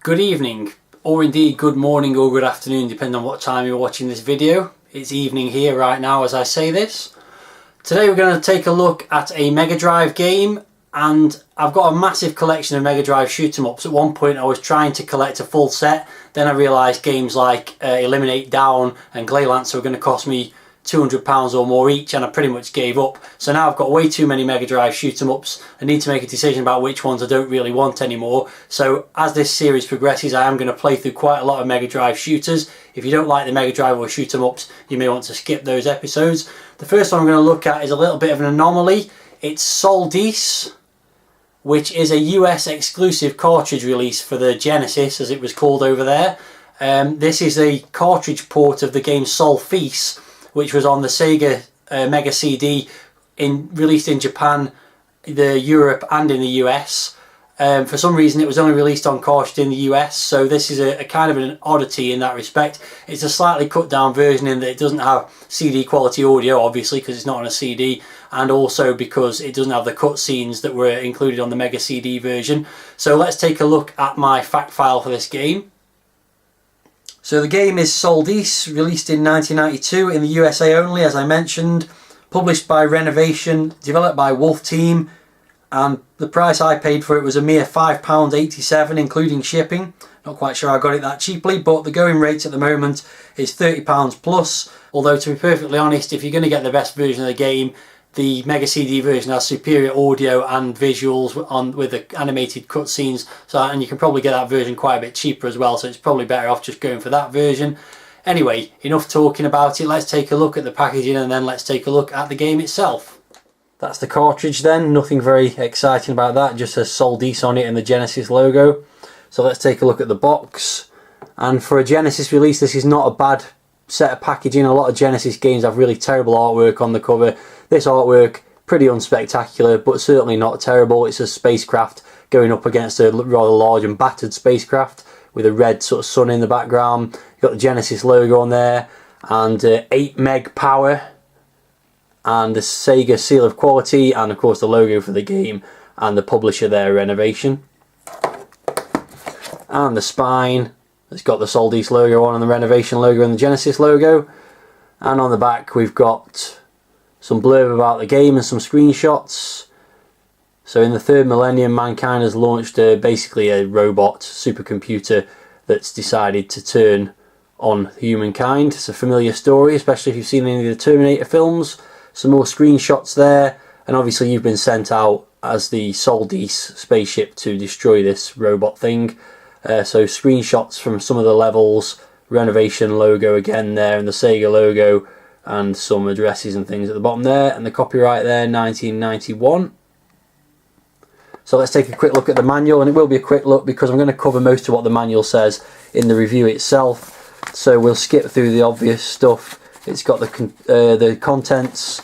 Good evening, or indeed good morning or good afternoon, depending on what time you're watching this video. It's evening here right now as I say this. Today we're going to take a look at a Megadrive game, and I've got a massive collection of Megadrive shoot 'em ups. At one point I was trying to collect a full set, then I realised games like Eliminate Down and Gleylancer were going to cost me £200 or more each, and I pretty much gave up. So now I've got way too many Megadrive shoot 'em ups. I need to make a decision about which ones I don't really want anymore. So as this series progresses, I am going to play through quite a lot of Megadrive shooters. If you don't like the Megadrive or shoot 'em ups, you may want to skip those episodes. The first one I'm going to look at is a little bit of an anomaly. It's Sol-Deace, which is a US exclusive cartridge release for the Genesis, as it was called over there. This is a cartridge port of the game Sol-Feace, which was on the Sega Mega CD, released in Japan, Europe and in the US. For some reason it was only released on cartridge in the US, so this is a kind of an oddity in that respect. It's a slightly cut down version in that it doesn't have CD quality audio, obviously, because it's not on a CD, and also because it doesn't have the cutscenes that were included on the Mega CD version. So let's take a look at my fact file for this game. So the game is Sol-Deace, released in 1992 in the USA only, as I mentioned, published by Renovation, developed by Wolf Team, and the price I paid for it was a mere £5.87 including shipping. Not quite sure I got it that cheaply, but the going rate at the moment is £30 plus, although to be perfectly honest, if you're going to get the best version of the game, the Mega CD version has superior audio and visuals with the animated cutscenes, and you can probably get that version quite a bit cheaper as well, so it's probably better off just going for that version. Anyway, enough talking about it, let's take a look at the packaging and then let's take a look at the game itself. That's the cartridge then, nothing very exciting about that, just says Sol-Deace on it and the Genesis logo. So let's take a look at the box. And for a Genesis release, this is not a bad set of packaging. A lot of Genesis games have really terrible artwork on the cover. This artwork, pretty unspectacular, but certainly not terrible. It's a spacecraft going up against a rather large and battered spacecraft with a red sort of sun in the background. You've got the Genesis logo on there, and 8 meg power, and the Sega seal of quality, and of course the logo for the game, and the publisher there, Renovation. And the spine, it's got the Sol-Deace logo on, and the Renovation logo and the Genesis logo. And on the back we've got some blurb about the game and some screenshots. So in the 3rd millennium, mankind has launched basically a robot supercomputer that's decided to turn on humankind. It's a familiar story, especially if you've seen any of the Terminator films. Some more screenshots there, and obviously you've been sent out as the Sol-Deace spaceship to destroy this robot thing. So screenshots from some of the levels, Renovation logo again there, and the Sega logo, and some addresses and things at the bottom there, and the copyright there, 1991. So let's take a quick look at the manual, and it will be a quick look because I'm going to cover most of what the manual says in the review itself. So we'll skip through the obvious stuff. It's got the contents,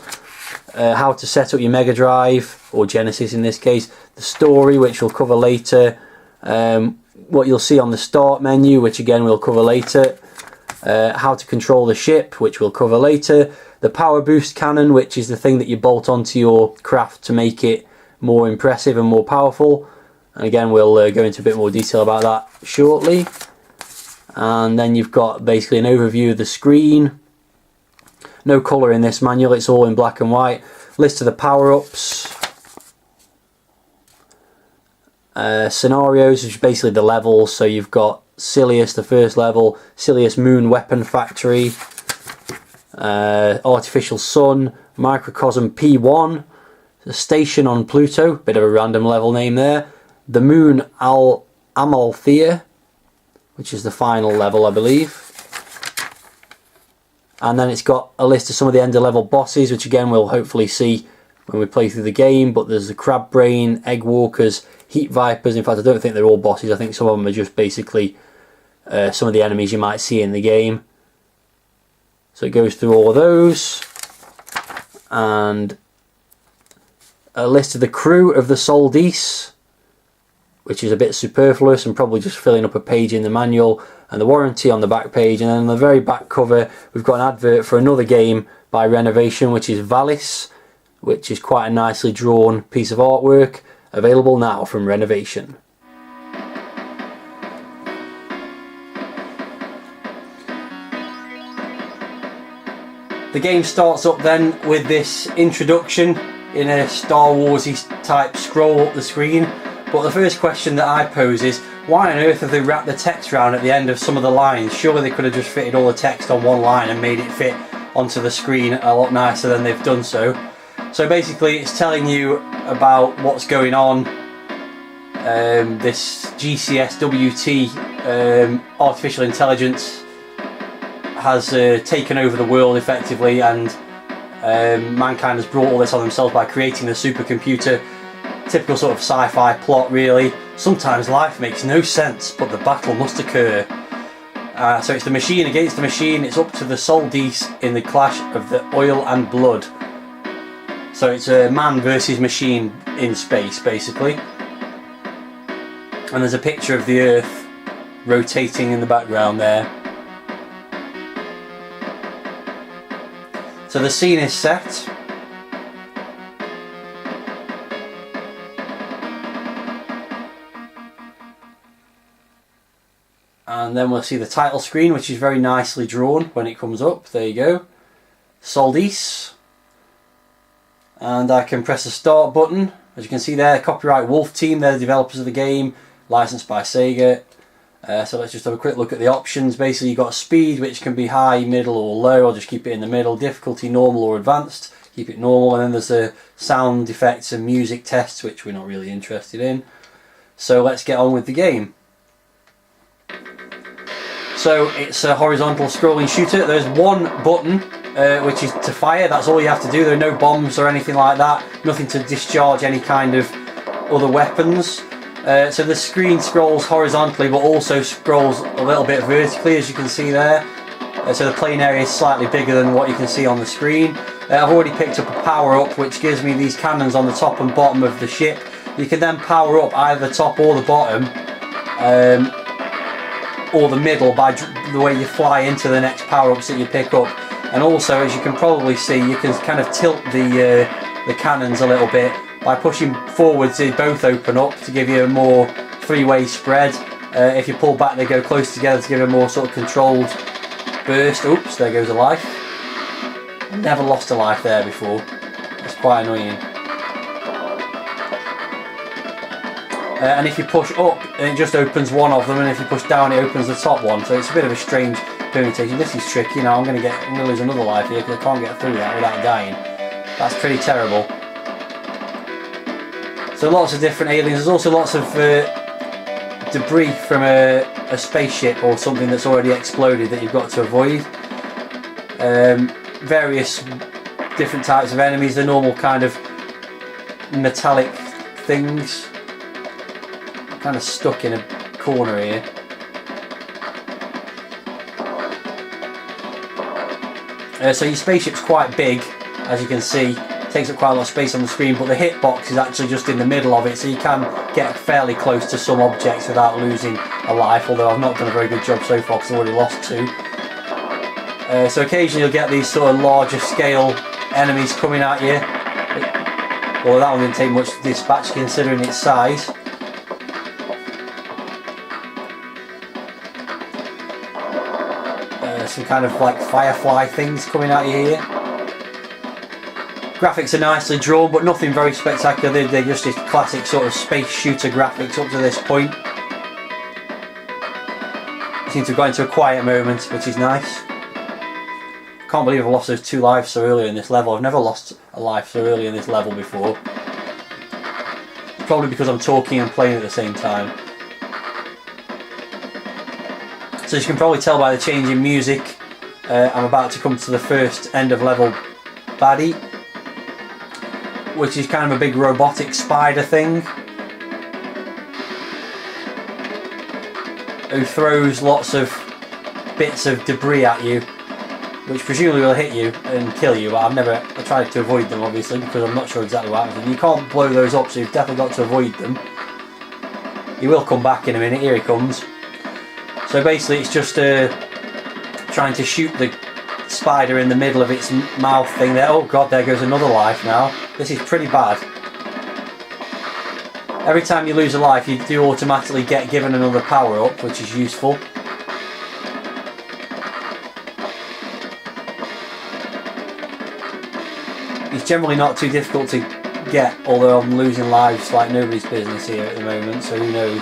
how to set up your Megadrive, or Genesis in this case, the story, which we'll cover later, what you'll see on the start menu, which again we'll cover later, how to control the ship, which we'll cover later, the power boost cannon, which is the thing that you bolt onto your craft to make it more impressive and more powerful, and again we'll go into a bit more detail about that shortly. And then you've got basically an overview of the screen. No colour in this manual, it's all in black and white. List of the power-ups, scenarios, which is basically the levels. So you've got Silius, the first level, Silius Moon Weapon Factory, Artificial Sun, Microcosm P1, the Station on Pluto, bit of a random level name there, the Moon Amalthea, which is the final level I believe. And then it's got a list of some of the end of level bosses, which again we'll hopefully see when we play through the game. But there's the Crab Brain, Egg Walkers, Heat Vipers. In fact, I don't think they're all bosses. I think some of them are just basically some of the enemies you might see in the game. So it goes through all of those. And a list of the crew of the Sol-Deace, which is a bit superfluous and probably just filling up a page in the manual, and the warranty on the back page. And then on the very back cover we've got an advert for another game by Renovation, which is Valis, which is quite a nicely drawn piece of artwork, available now from Renovation. The game starts up then with this introduction in a Star Wars-y type scroll up the screen. But the first question that I pose is, why on earth have they wrapped the text around at the end of some of the lines? Surely they could have just fitted all the text on one line and made it fit onto the screen a lot nicer than they've done so. So basically it's telling you about what's going on. This GCSWT artificial intelligence has taken over the world effectively, and mankind has brought all this on themselves by creating the supercomputer. Typical sort of sci-fi plot really. Sometimes life makes no sense, but the battle must occur. So it's the machine against the machine. It's up to the Sol-Deace in the clash of the oil and blood. So it's a man versus machine in space basically. And there's a picture of the Earth rotating in the background there. So the scene is set. And then we'll see the title screen, which is very nicely drawn when it comes up. There you go. Sol-Deace. And I can press the start button. As you can see there, copyright Wolf Team, they're the developers of the game, licensed by Sega. So let's just have a quick look at the options. Basically you've got speed, which can be high, middle or low. I'll just keep it in the middle. Difficulty normal or advanced, keep it normal. And then there's the sound effects and music tests, which we're not really interested in. So let's get on with the game. So it's a horizontal scrolling shooter. There's one button which is to fire. That's all you have to do. There are no bombs or anything like that. Nothing to discharge any kind of other weapons. So the screen scrolls horizontally but also scrolls a little bit vertically, as you can see there. So the playing area is slightly bigger than what you can see on the screen. I've already picked up a power up which gives me these cannons on the top and bottom of the ship. You can then power up either the top or the bottom. Or the middle by the way you fly into the next power-ups that you pick up. And also, as you can probably see, you can kind of tilt the cannons a little bit by pushing forwards. They both open up to give you a more three-way spread. If you pull back, they go close together to give a more sort of controlled burst. Oops, there goes a life. Never lost a life there before. That's quite annoying. And if you push up, it just opens one of them, and if you push down, it opens the top one. So it's a bit of a strange permutation. This is tricky. Now I'm going to lose another life here because I can't get through that without dying. That's pretty terrible. So lots of different aliens. There's also lots of debris from a spaceship or something that's already exploded that you've got to avoid. Various different types of enemies. The normal kind of metallic things. Kind of stuck in a corner here. So your spaceship's quite big, as you can see. It takes up quite a lot of space on the screen, but the hitbox is actually just in the middle of it, so you can get fairly close to some objects without losing a life, although I've not done a very good job so far because I've already lost 2. So occasionally you'll get these sort of larger scale enemies coming at you. Well, that one didn't take much to dispatch considering its size. Some kind of like firefly things coming at you here. Graphics are nicely drawn, but nothing very spectacular. They're just this classic sort of space shooter graphics up to this point. Seem to have got into a quiet moment, which is nice. Can't believe I've lost those 2 lives so early in this level. I've never lost a life so early in this level before. Probably because I'm talking and playing at the same time. So as you can probably tell by the change in music, I'm about to come to the first end of level baddie, which is kind of a big robotic spider thing who throws lots of bits of debris at you, which presumably will hit you and kill you, but I tried to avoid them obviously because I'm not sure exactly what happens. You can't blow those up, so you've definitely got to avoid them. He will come back in a minute. Here he comes. So basically it's just trying to shoot the spider in the middle of its mouth thing there. Oh god, there goes another life now. This is pretty bad. Every time you lose a life you do automatically get given another power up, which is useful. He's generally not too difficult to get, although I'm losing lives like nobody's business here at the moment, so who knows.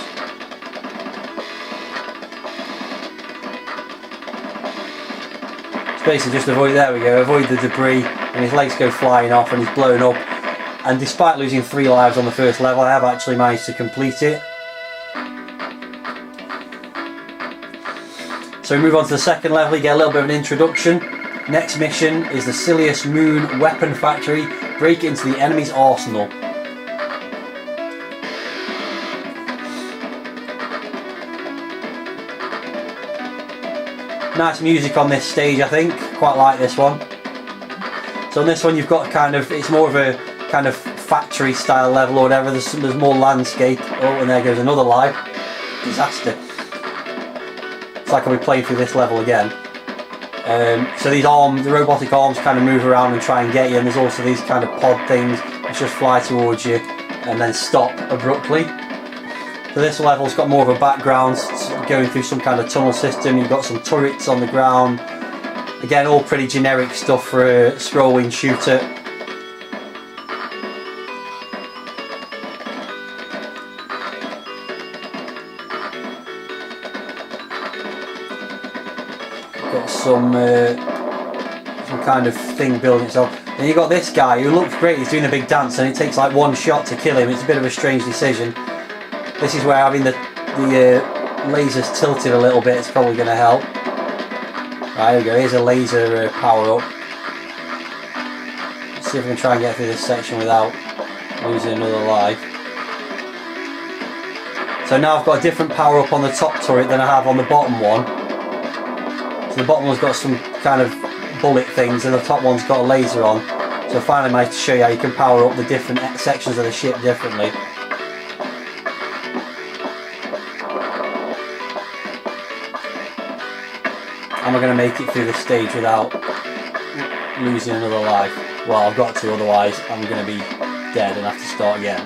It's basically just avoid, there we go, avoid the debris, and his legs go flying off and he's blown up. And despite losing 3 lives on the first level, I have actually managed to complete it. So we move on to the second level, you get a little bit of an introduction. Next mission is the Silius Moon Weapon Factory. Break into the enemy's arsenal. Nice music on this stage, I think. Quite like this one. So on this one you've got kind of, it's more of a kind of factory style level or whatever. There's more landscape. Oh, and there goes another life. Disaster. It's like I'll be playing through this level again. So these arms, the robotic arms kind of move around and try and get you, and there's also these kind of pod things which just fly towards you and then stop abruptly. So this level's got more of a background, going through some kind of tunnel system. You've got some turrets on the ground. Again, all pretty generic stuff for a scrolling shooter. Got some kind of thing building itself. Then you got this guy who looks great. He's doing a big dance, and it takes like 1 shot to kill him. It's a bit of a strange decision. This is where having the lasers tilted a little bit is probably going to help. Right, there we go. Here's a laser power up. Let's see if we can try and get through this section without losing another life. So now I've got a different power up on the top turret than I have on the bottom one. So the bottom one's got some kind of bullet things and the top one's got a laser on. So I finally managed to show you how you can power up the different sections of the ship differently. Am I going to make it through this stage without losing another life? Well, I've got to, otherwise I'm going to be dead and have to start again.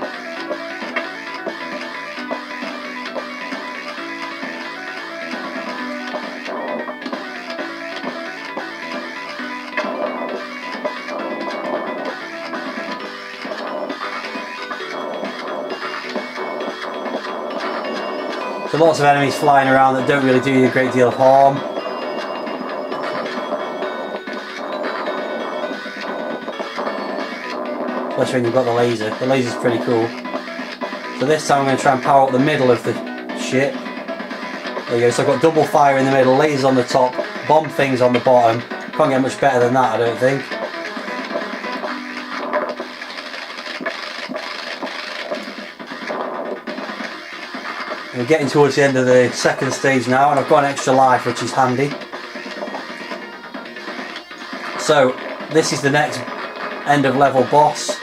So lots of enemies flying around that don't really do you a great deal of harm. Especially when you've got the laser. The laser's pretty cool. So this time I'm going to try and power up the middle of the ship. There you go, so I've got double fire in the middle, lasers on the top, bomb things on the bottom. Can't get much better than that, I don't think. We're getting towards the end of the second stage now, and I've got an extra life, which is handy. So this is the next end of level boss,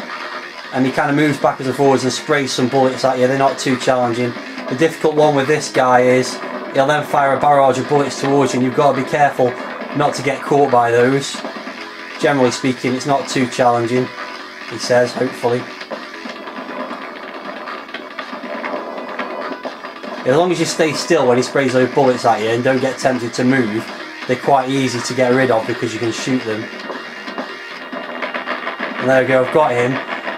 and he kind of moves backwards and forwards and sprays some bullets at you. They're not too challenging. The difficult one with this guy is he'll then fire a barrage of bullets towards you, and you've got to be careful not to get caught by those. Generally speaking, it's not too challenging, he says, hopefully. As long as you stay still when he sprays those bullets at you and don't get tempted to move, they're quite easy to get rid of because you can shoot them. And there we go, I've got him.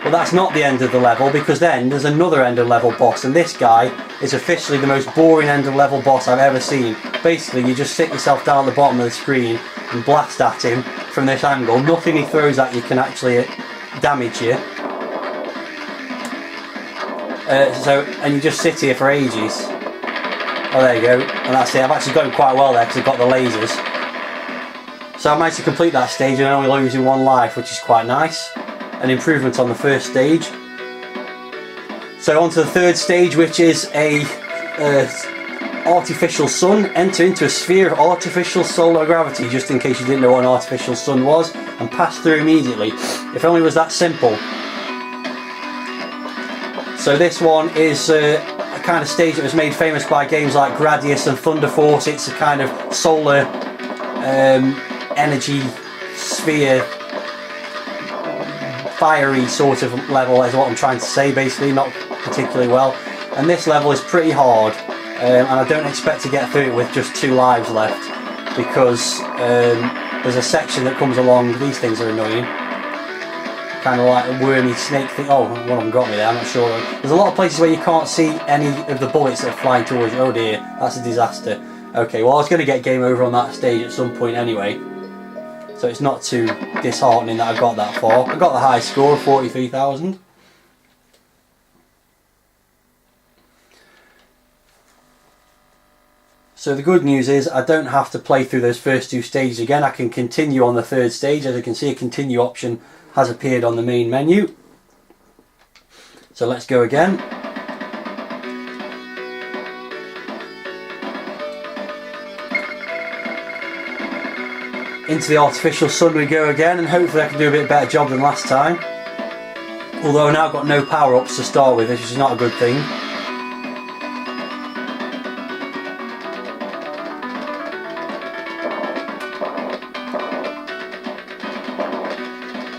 But that's not the end of the level, because then there's another end of level boss, and this guy is officially the most boring end of level boss I've ever seen. Basically, you just sit yourself down at the bottom of the screen and blast at him from this angle. Nothing he throws at you can actually damage you. And you just sit here for ages. Oh, there you go, and that's it. I've actually got him quite well there because I've got the lasers. So I managed to complete that stage and only losing 1 life, which is quite nice. An improvement on the first stage. So on to the third stage, which is a artificial sun. Enter into a sphere of artificial solar gravity, just in case you didn't know what an artificial sun was, and pass through immediately. If only it was that simple. So this one is a kind of stage that was made famous by games like Gradius and Thunder Force. It's a kind of solar energy sphere, fiery sort of level is what I'm trying to say, basically, not particularly well. And this level is pretty hard, and I don't expect to get through it with just 2 lives left, because there's a section that comes along. These things are annoying. kind of like a wormy snake thing. Oh, one of them got me there, I'm not sure. There's a lot of places where you can't see any of the bullets that are flying towards you. Oh dear, that's a disaster. Okay, well I was going to get game over on that stage at some point anyway, so it's not too disheartening that I got that far. I got the high score of 43,000. So the good news is I don't have to play through those first two stages again. I can continue on the third stage. As you can see, a continue option has appeared on the main menu. So let's go again. Into the artificial sun we go again, and hopefully I can do a bit better job than last time. Although I've now got no power-ups to start with, which is not a good thing.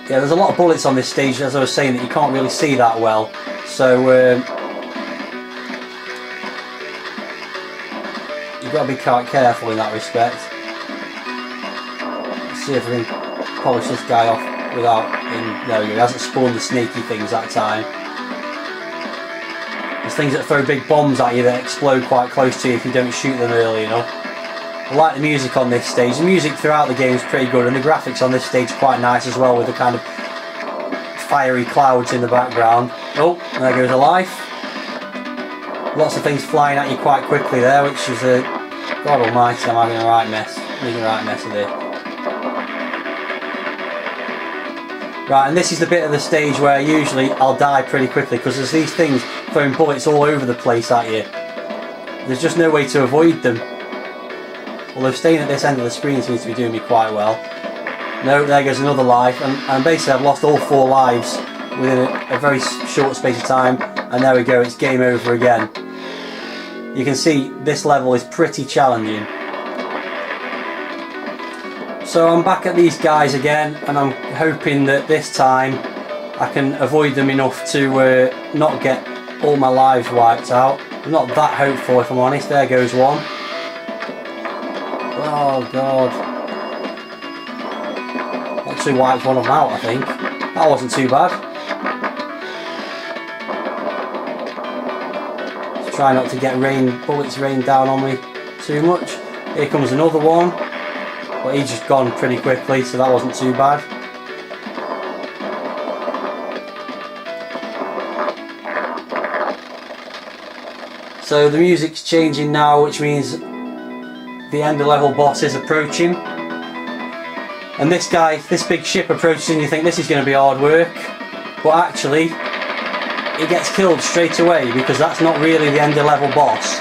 Yeah, there's a lot of bullets on this stage, as I was saying, that you can't really see that well. So you've got to be quite careful in that respect. Let's see if I can polish this guy off without him. There we go, he hasn't spawned the snaky things that time. There's things that throw big bombs at you that explode quite close to you if you don't shoot them early enough. I like the music on this stage. The music throughout the game is pretty good, and the graphics on this stage are quite nice as well, with the kind of fiery clouds in the background. Oh, there goes a life. Lots of things flying at you quite quickly there, which is a... God almighty, I'm having a right mess. Making a right mess of it. Right, and this is the bit of the stage where usually I'll die pretty quickly, because there's these things throwing bullets all over the place at you. There's just no way to avoid them. Although staying at this end of the screen seems to be doing me quite well. No, there goes another life, and basically I've lost all 4 lives within a very short space of time, and there we go, it's game over again. You can see this level is pretty challenging. So I'm back at these guys again, and I'm hoping that this time I can avoid them enough to not get all my lives wiped out. I'm not that hopeful, if I'm honest. There goes one. Oh god. Actually wiped one of them out, I think. That wasn't too bad. Just try not to get bullets rained down on me too much. Here comes another one. But he's just gone pretty quickly, so that wasn't too bad. So the music's changing now, which means the end of level boss is approaching, and this guy, this big ship approaches, and you think this is going to be hard work, but actually it gets killed straight away, because that's not really the end of level boss.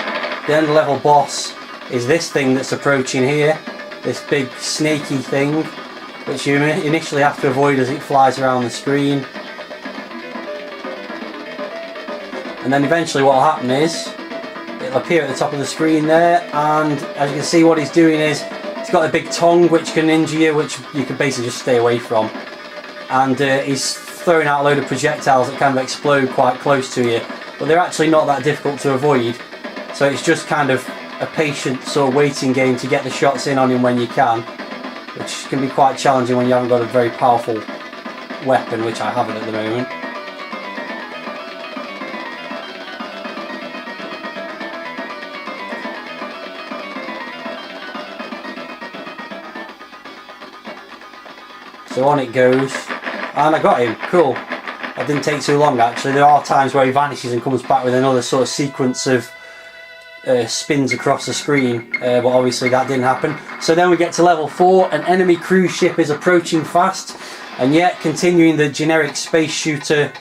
The end of level boss is this thing that's approaching here, this big snaky thing, which you initially have to avoid as it flies around the screen, and then eventually what will happen is it'll appear at the top of the screen there, and as you can see, what he's doing is he's got a big tongue which can injure you, which you can basically just stay away from, and he's throwing out a load of projectiles that kind of explode quite close to you, but they're actually not that difficult to avoid, so it's just kind of a patient sort of waiting game to get the shots in on him when you can, which can be quite challenging when you haven't got a very powerful weapon, which I haven't at the moment. So on it goes, and I got him, cool. That didn't take too long actually. There are times where he vanishes and comes back with another sort of sequence of spins across the screen, but obviously that didn't happen. So then we get to level 4, an enemy cruise ship is approaching fast, and yet continuing the generic space shooter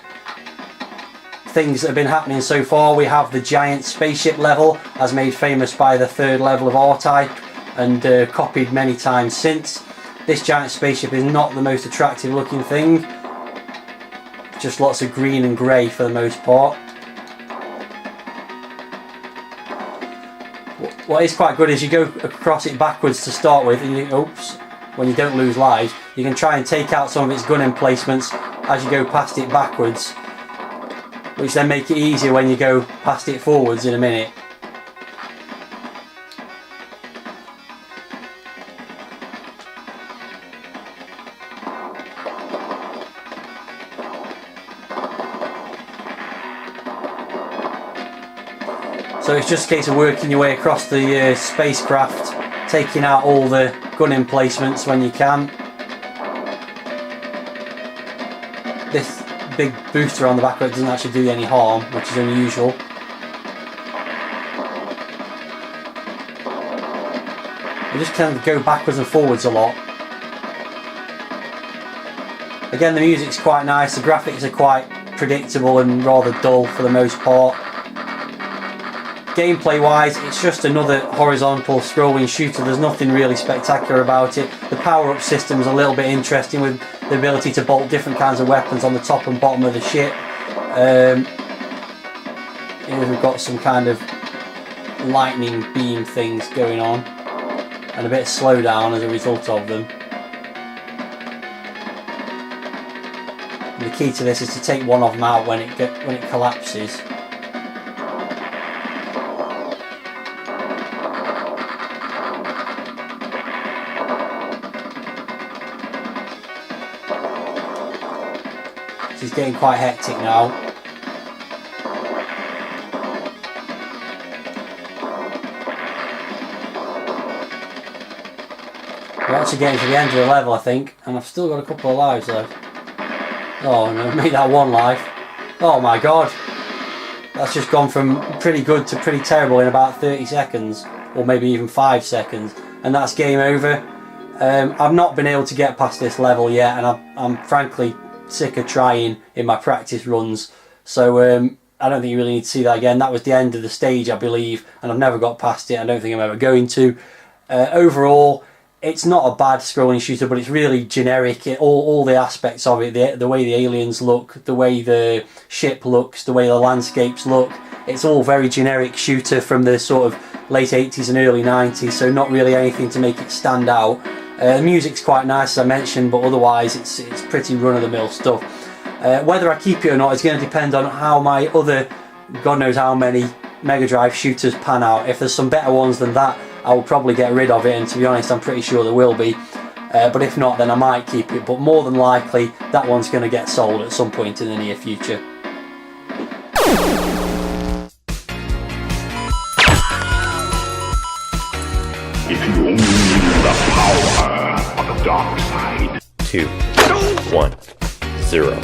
things that have been happening so far. We have the giant spaceship level, as made famous by the 3rd level of R-Type, and copied many times since. This giant spaceship is not the most attractive looking thing, just lots of green and grey for the most part. What is quite good is you go across it backwards to start with, and you, oops, when you don't lose lives, you can try and take out some of its gun emplacements as you go past it backwards, which then make it easier when you go past it forwards in a minute. So it's just a case of working your way across the spacecraft, taking out all the gun emplacements when you can. This big booster on the back of it doesn't actually do any harm, which is unusual. You just kind of go backwards and forwards a lot. Again, the music's quite nice, the graphics are quite predictable and rather dull for the most part. Gameplay wise, it's just another horizontal scrolling shooter. There's nothing really spectacular about it. The power up system's a little bit interesting, with the ability to bolt different kinds of weapons on the top and bottom of the ship. Here we've got some kind of lightning beam things going on, and a bit of slowdown as a result of them. And the key to this is to take one of them out when it collapses. It's getting quite hectic now. We're actually getting to the end of the level, I think, and I've still got a couple of lives left. Oh no, made that one life. Oh my god. That's just gone from pretty good to pretty terrible in about 30 seconds, or maybe even 5 seconds, and that's game over. I've not been able to get past this level yet, and I'm frankly sick of trying in my practice runs, so I don't think you really need to see that again. That was the end of the stage, I believe, and I've never got past it. I don't think I'm ever going to. Overall, it's not a bad scrolling shooter, but it's really generic. All the aspects of it, the way the aliens look, the way the ship looks, the way the landscapes look, it's all very generic shooter from the sort of late 80s and early 90s, so not really anything to make it stand out. The music's quite nice, as I mentioned, but otherwise it's pretty run-of-the-mill stuff. Whether I keep it or not is going to depend on how my other, God knows how many, Megadrive shooters pan out. If there's some better ones than that, I will probably get rid of it, and to be honest, I'm pretty sure there will be. But if not, then I might keep it, but more than likely that one's going to get sold at some point in the near future. If you only knew the power of the dark side. 2, 1, 0.